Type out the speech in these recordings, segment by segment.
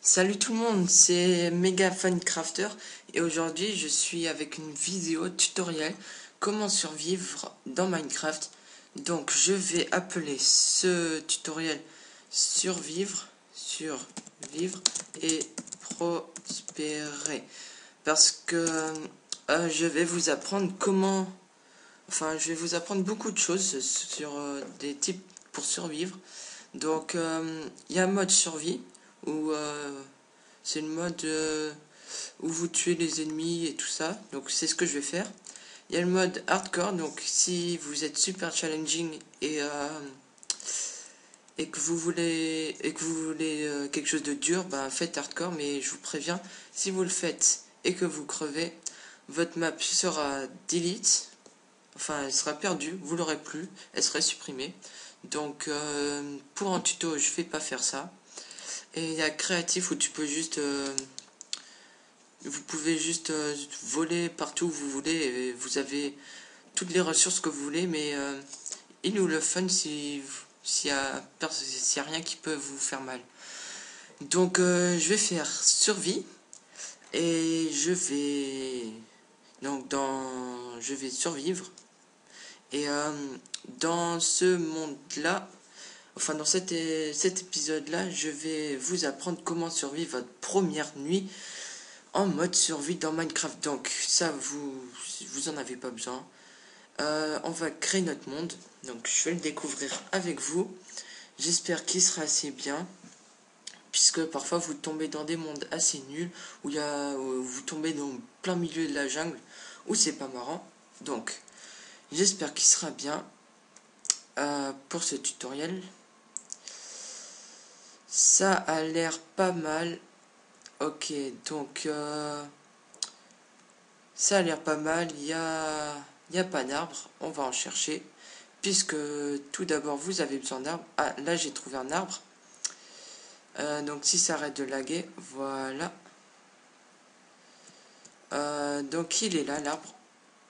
Salut tout le monde, c'est Mega Fun Crafter et aujourd'hui je suis avec une vidéo tutoriel comment survivre dans Minecraft. Donc je vais appeler ce tutoriel survivre et prospérer parce que je vais vous apprendre je vais vous apprendre beaucoup de choses sur des types pour survivre. Donc il y a un mode survie où c'est le mode où vous tuez les ennemis et tout ça. Donc c'est ce que je vais faire. Il y a le mode hardcore. Donc si vous êtes super challenging et que vous voulez quelque chose de dur, ben faites hardcore. Mais je vous préviens, si vous le faites et que vous crevez, votre map sera delete. Enfin, elle sera perdue. Vous l'aurez plus. Elle sera supprimée. Donc pour un tuto, je vais pas faire ça. Et il y a créatif où tu peux juste vous pouvez juste voler partout où vous voulez et vous avez toutes les ressources que vous voulez, mais il ou le fun s'il y a rien qui peut vous faire mal. Donc je vais faire survie et je vais survivre et dans ce monde là, enfin dans cet épisode là, je vais vous apprendre comment survivre votre première nuit en mode survie dans Minecraft. Donc ça, vous en avez pas besoin. On va créer notre monde. Donc je vais le découvrir avec vous. J'espère qu'il sera assez bien. Puisque parfois vous tombez dans des mondes assez nuls. Où vous tombez dans plein milieu de la jungle. Où c'est pas marrant. Donc j'espère qu'il sera bien pour ce tutoriel. Ça a l'air pas mal. Ok, donc ça a l'air pas mal. Il y a pas d'arbre. On va en chercher. Puisque tout d'abord vous avez besoin d'arbres. Ah, là j'ai trouvé un arbre. Donc si ça arrête de laguer, voilà. Donc il est là l'arbre.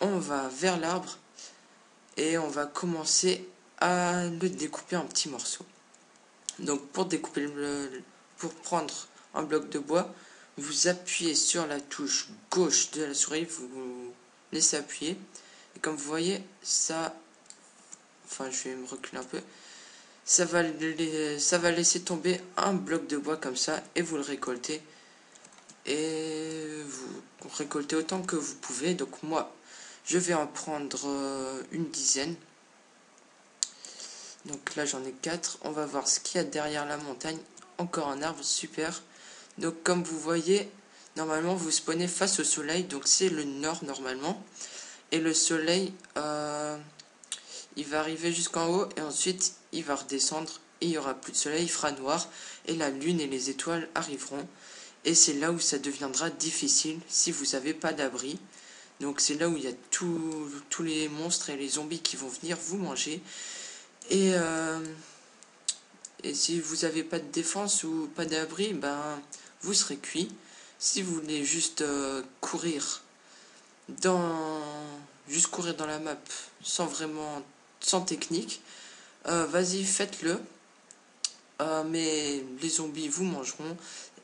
On va vers l'arbre et on va commencer à le découper en petits morceaux. Donc pour prendre un bloc de bois, vous appuyez sur la touche gauche de la souris, vous laissez appuyer. Et comme vous voyez, je vais me reculer un peu. Ça va laisser tomber un bloc de bois comme ça et vous le récoltez. Et vous récoltez autant que vous pouvez. Donc moi, je vais en prendre une dizaine. Donc là, j'en ai 4. On va voir ce qu'il y a derrière la montagne. Encore un arbre, super. Donc comme vous voyez, normalement, vous spawnez face au soleil. Donc c'est le nord normalement. Et le soleil, il va arriver jusqu'en haut et ensuite il va redescendre et il n'y aura plus de soleil, il fera noir et la lune et les étoiles arriveront. Et c'est là où ça deviendra difficile si vous n'avez pas d'abri. Donc c'est là où il y a tous les monstres et les zombies qui vont venir vous manger. Et si vous n'avez pas de défense ou pas d'abri, ben vous serez cuit. Si vous voulez juste dans courir dans la map sans technique, vas-y faites-le. Mais les zombies vous mangeront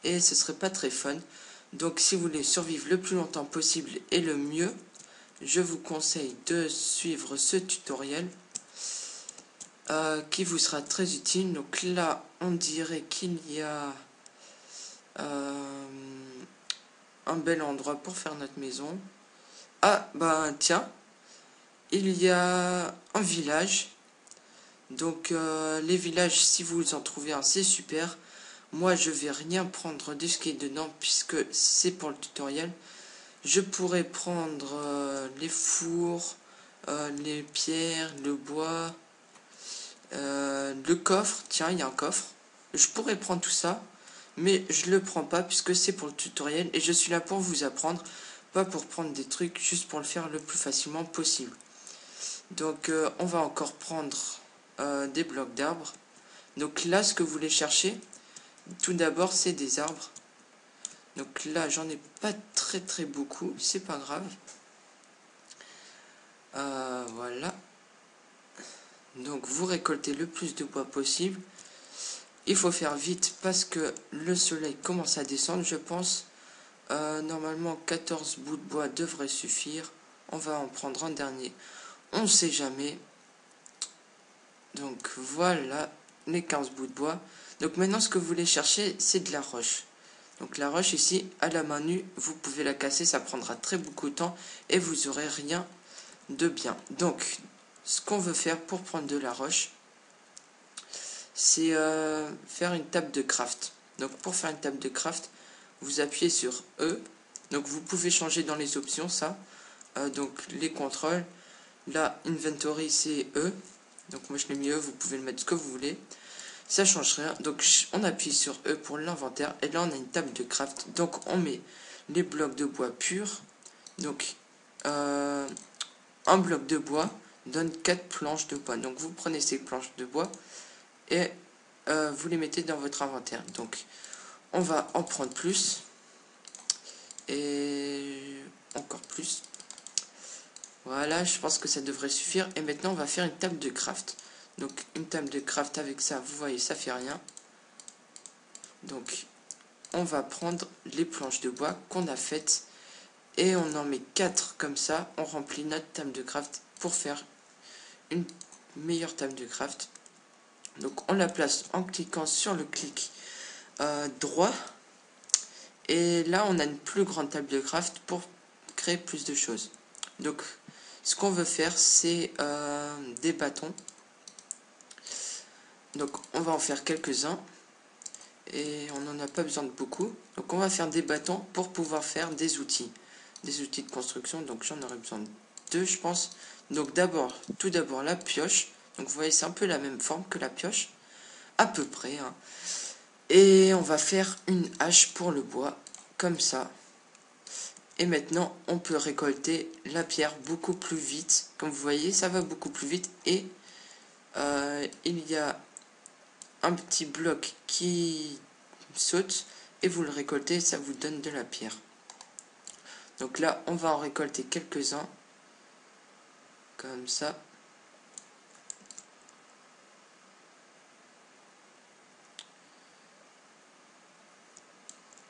et ce serait pas très fun. Donc si vous voulez survivre le plus longtemps possible et le mieux, je vous conseille de suivre ce tutoriel qui vous sera très utile. Donc là on dirait qu'il y a un bel endroit pour faire notre maison. Ah bah tiens, il y a un village. Donc les villages, si vous en trouvez un, c'est super. Moi je vais rien prendre de ce qui est dedans puisque c'est pour le tutoriel. Je pourrais prendre les fours, les pierres, le bois, le coffre. Tiens, il y a un coffre. Je pourrais prendre tout ça, mais je le prends pas puisque c'est pour le tutoriel et je suis là pour vous apprendre, pas pour prendre des trucs, juste pour le faire le plus facilement possible. Donc on va encore prendre des blocs d'arbres. Donc là, ce que vous voulez chercher, tout d'abord, c'est des arbres. Donc là, j'en ai pas très beaucoup, c'est pas grave. Voilà. Donc vous récoltez le plus de bois possible. il faut faire vite parce que le soleil commence à descendre, je pense. Normalement, 14 bouts de bois devraient suffire. On va en prendre un dernier. On ne sait jamais. Donc voilà les 15 bouts de bois. Donc maintenant, ce que vous voulez chercher, c'est de la roche. Donc la roche ici, à la main nue, vous pouvez la casser, ça prendra très beaucoup de temps et vous aurez rien de bien. Donc, ce qu'on veut faire pour prendre de la roche, c'est faire une table de craft. Donc pour faire une table de craft, vous appuyez sur E. Donc vous pouvez changer dans les options ça. Donc les contrôles. Là, inventory c'est E. Donc moi je l'ai mis E, vous pouvez le mettre ce que vous voulez. Ça change rien. Donc on appuie sur E pour l'inventaire. Et là on a une table de craft. Donc on met les blocs de bois purs. Donc un bloc de bois donne 4 planches de bois. Donc vous prenez ces planches de bois et vous les mettez dans votre inventaire. Donc on va en prendre plus et encore plus. Voilà, je pense que ça devrait suffire. Et maintenant on va faire une table de craft. Donc une table de craft avec ça, vous voyez, ça fait rien. Donc on va prendre les planches de bois qu'on a faites et on en met 4 comme ça. On remplit notre table de craft pour faire une meilleure table de craft. Donc on la place en cliquant sur le clic droit. Et là on a une plus grande table de craft pour créer plus de choses. Donc ce qu'on veut faire c'est des bâtons. Donc on va en faire quelques-uns. Et on n'en a pas besoin de beaucoup. Donc on va faire des bâtons pour pouvoir faire des outils. Des outils de construction. Donc j'en aurai besoin de 2 je pense. Donc tout d'abord la pioche. Donc vous voyez c'est un peu la même forme que la pioche. À peu près. Hein. Et on va faire une hache pour le bois. Comme ça. Et maintenant on peut récolter la pierre beaucoup plus vite. Comme vous voyez ça va beaucoup plus vite. Et il y a un petit bloc qui saute et vous le récoltez, ça vous donne de la pierre. Donc là on va en récolter quelques-uns comme ça.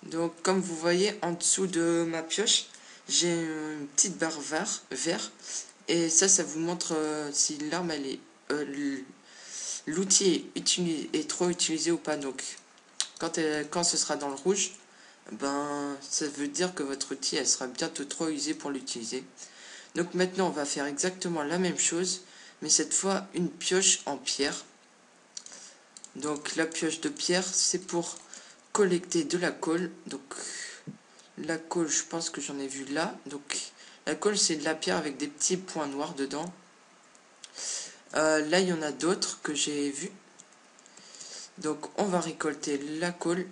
Donc comme vous voyez en dessous de ma pioche j'ai une petite barre vert et ça vous montre si l'arme elle est l'outil est trop utilisé ou pas. Donc quand ce sera dans le rouge, ben ça veut dire que votre outil elle sera bientôt trop usé pour l'utiliser. Donc maintenant on va faire exactement la même chose, mais cette fois une pioche en pierre. Donc la pioche de pierre c'est pour collecter de la colle. Donc la colle je pense que j'en ai vu là. Donc la colle c'est de la pierre avec des petits points noirs dedans. Là il y en a d'autres que j'ai vu. Donc on va récolter la colle.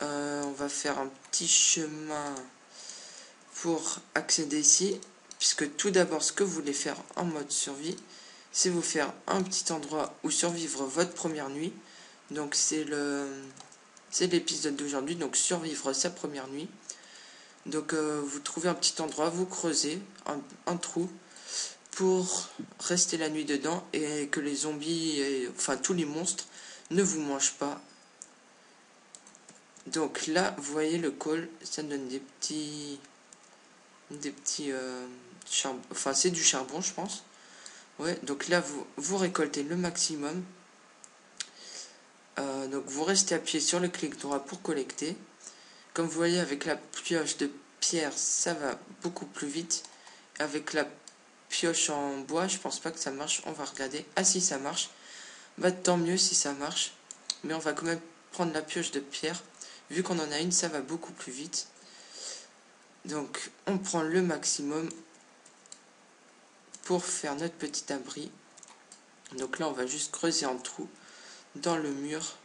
On va faire un petit chemin pour accéder ici. Puisque tout d'abord ce que vous voulez faire en mode survie, c'est vous faire un petit endroit où survivre votre première nuit. Donc c'est l'épisode d'aujourd'hui, donc survivre sa première nuit. Donc vous trouvez un petit endroit, vous creusez un trou pour rester la nuit dedans et que les zombies, enfin tous les monstres, ne vous mangent pas. Donc là, vous voyez le coal, ça donne des petits charbon, enfin c'est du charbon je pense. Ouais, donc là vous récoltez le maximum. Donc vous restez appuyé sur le clic droit pour collecter. Comme vous voyez avec la pioche de pierre ça va beaucoup plus vite. Avec la pioche en bois je pense pas que ça marche. On va regarder. Ah si ça marche. Bah tant mieux si ça marche. Mais on va quand même prendre la pioche de pierre. Vu qu'on en a une ça va beaucoup plus vite. Donc on prend le maximum pour faire notre petit abri. Donc là on va juste creuser un trou dans le mur.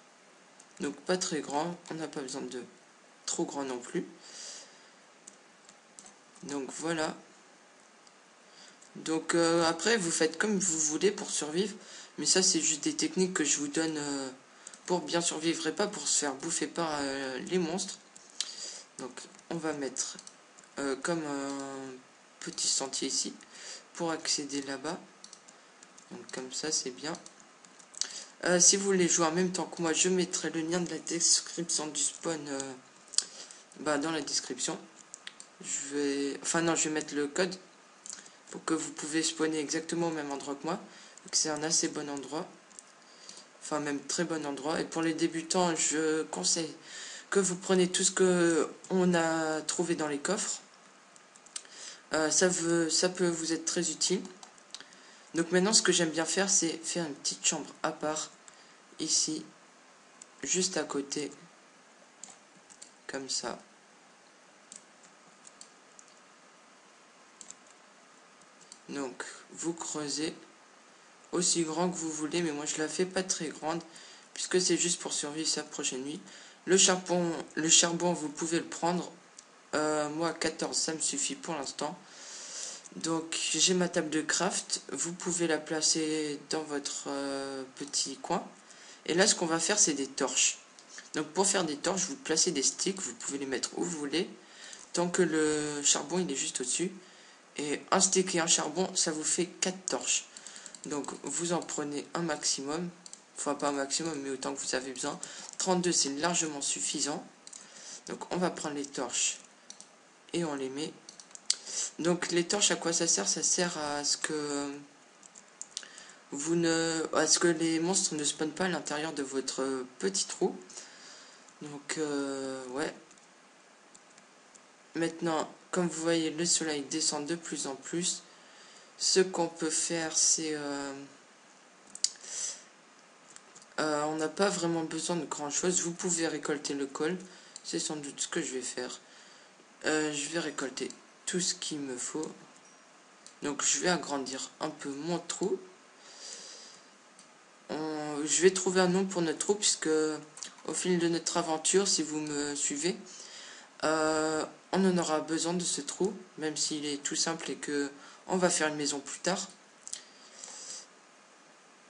Donc pas très grand, on n'a pas besoin de trop grand non plus. Donc voilà. Donc après vous faites comme vous voulez pour survivre. Mais ça c'est juste des techniques que je vous donne pour bien survivre et pas pour se faire bouffer par les monstres. Donc on va mettre comme un petit sentier ici pour accéder là-bas. Donc comme ça c'est bien. Si vous voulez jouer en même temps que moi, je mettrai le lien de la description du spawn dans la description. Enfin non, je vais mettre le code pour que vous pouvez spawner exactement au même endroit que moi. Donc c'est un assez bon endroit. Enfin même très bon endroit. Et pour les débutants, je conseille que vous preniez tout ce que on a trouvé dans les coffres. Ça peut vous être très utile. Donc maintenant, ce que j'aime bien faire, c'est faire une petite chambre à part, ici, juste à côté, comme ça. Donc, vous creusez aussi grand que vous voulez, mais moi je la fais pas très grande, puisque c'est juste pour survivre sa prochaine nuit. Le charbon, vous pouvez le prendre. Moi, 14, ça me suffit pour l'instant. Donc, j'ai ma table de craft. Vous pouvez la placer dans votre petit coin. Et là, ce qu'on va faire, c'est des torches. Donc, pour faire des torches, vous placez des sticks. Vous pouvez les mettre où vous voulez. Tant que le charbon, il est juste au-dessus. Et un stick et un charbon, ça vous fait 4 torches. Donc, vous en prenez un maximum. Enfin, pas un maximum, mais autant que vous avez besoin. 32, c'est largement suffisant. Donc, on va prendre les torches et on les met. Donc, les torches, à quoi ça sert? Ça sert à ce que les monstres ne spawnent pas à l'intérieur de votre petit trou. Donc, ouais. Maintenant, comme vous voyez, le soleil descend de plus en plus. Ce qu'on peut faire, c'est... on n'a pas vraiment besoin de grand chose. Vous pouvez récolter le coal. C'est sans doute ce que je vais faire. Je vais récolter tout ce qu'il me faut. Donc je vais agrandir un peu mon trou. Je vais trouver un nom pour notre trou, puisque au fil de notre aventure, si vous me suivez, on en aura besoin de ce trou, même s'il est tout simple et que on va faire une maison plus tard.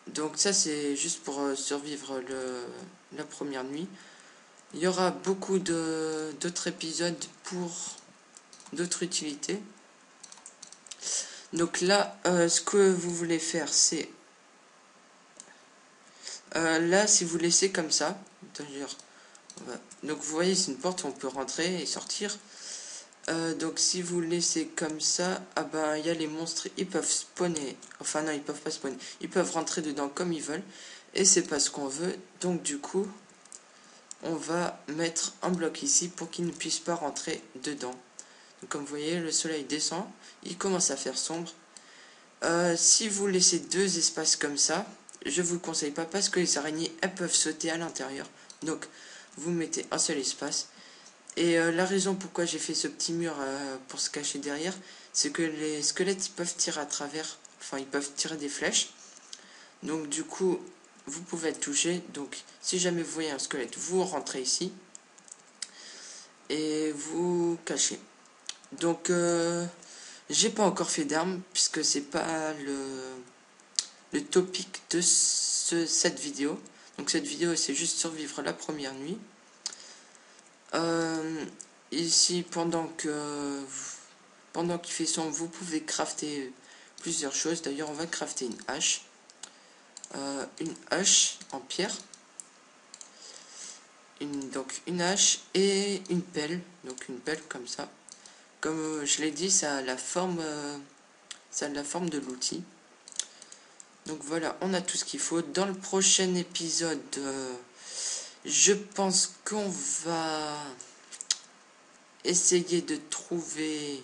Donc ça, c'est juste pour survivre la première nuit. Il y aura beaucoup d'autres épisodes pour d'autres utilités. Donc là, ce que vous voulez faire, c'est... là, si vous laissez comme ça, d'ailleurs, donc vous voyez, c'est une porte où on peut rentrer et sortir. Donc si vous laissez comme ça, ah ben il y a les monstres, ils peuvent spawner. Enfin non, ils peuvent pas spawner. Ils peuvent rentrer dedans comme ils veulent. Et c'est pas ce qu'on veut. Donc du coup, on va mettre un bloc ici pour qu'ils ne puissent pas rentrer dedans. Donc, comme vous voyez, le soleil descend. Il commence à faire sombre. Si vous laissez deux espaces comme ça, je vous conseille pas, parce que les araignées, elles peuvent sauter à l'intérieur. Donc, vous mettez un seul espace. Et la raison pourquoi j'ai fait ce petit mur pour se cacher derrière, c'est que les squelettes, ils peuvent tirer à travers. Enfin, ils peuvent tirer des flèches. Donc, du coup, vous pouvez être touché. Donc, si jamais vous voyez un squelette, vous rentrez ici. Et vous cachez. Donc, j'ai pas encore fait d'armes, puisque c'est pas le topic de cette vidéo. Donc cette vidéo, c'est juste survivre la première nuit. Ici, pendant qu'il fait sombre, vous pouvez crafter plusieurs choses. D'ailleurs, on va crafter une hache. Une hache en pierre. Donc une hache et une pelle. Donc une pelle comme ça. Comme je l'ai dit, ça a la forme de l'outil. Donc voilà, on a tout ce qu'il faut. Dans le prochain épisode, je pense qu'on va essayer de trouver...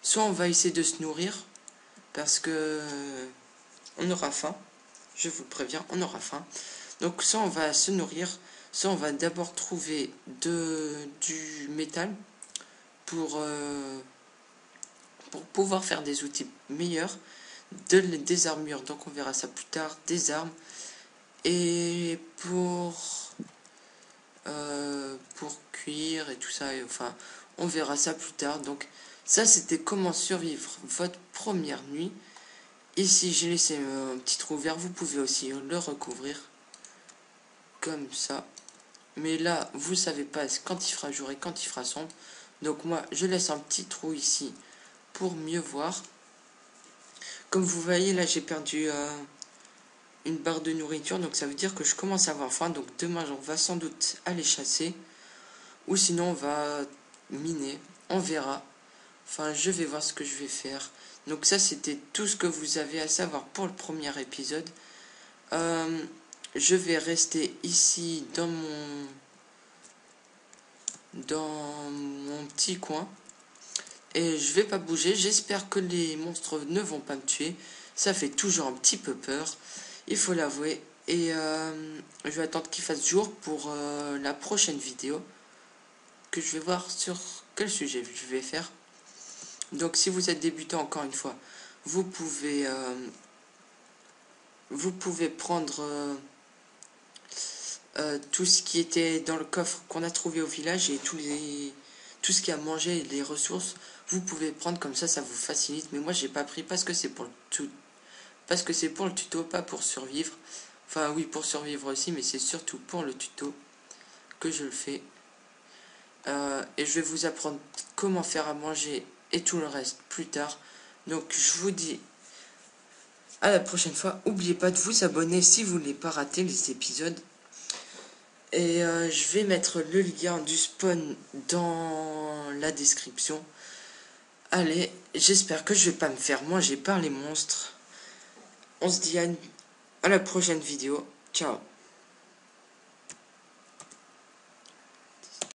Soit on va essayer de se nourrir, parce que on aura faim. Je vous préviens, on aura faim. Donc soit on va se nourrir, soit on va d'abord trouver du métal pour pouvoir faire des outils meilleurs, des armures, donc on verra ça plus tard, des armes, et pour cuire et tout ça, et enfin on verra ça plus tard. Donc ça, c'était comment survivre votre première nuit. Ici j'ai laissé un petit trou vert, vous pouvez aussi le recouvrir comme ça, mais là vous savez pas quand il fera jour et quand il fera sombre. Donc moi je laisse un petit trou ici pour mieux voir. Comme vous voyez, là j'ai perdu une barre de nourriture, donc ça veut dire que je commence à avoir faim. Donc demain, on va sans doute aller chasser. Ou sinon, on va miner. On verra. Enfin, je vais voir ce que je vais faire. Donc ça, c'était tout ce que vous avez à savoir pour le premier épisode. Je vais rester ici dans mon petit coin. Et je vais pas bouger. J'espère que les monstres ne vont pas me tuer. Ça fait toujours un petit peu peur. Il faut l'avouer. Et je vais attendre qu'il fasse jour pour la prochaine vidéo. Que je vais voir sur quel sujet je vais faire. Donc si vous êtes débutant, encore une fois, vous pouvez prendre tout ce qui était dans le coffre qu'on a trouvé au village et tout ce qui a mangé et les ressources. Vous pouvez prendre comme ça vous facilite. Mais moi j'ai pas pris parce que c'est pour le tuto, pas pour survivre. Enfin oui, pour survivre aussi, mais c'est surtout pour le tuto que je le fais. Et je vais vous apprendre comment faire à manger et tout le reste plus tard. Donc je vous dis à la prochaine fois. N'oubliez pas de vous abonner si vous ne voulez pas rater les épisodes. Et je vais mettre le lien du spawn dans la description. Allez, j'espère que je vais pas me faire manger par les monstres. On se dit à la prochaine vidéo. Ciao.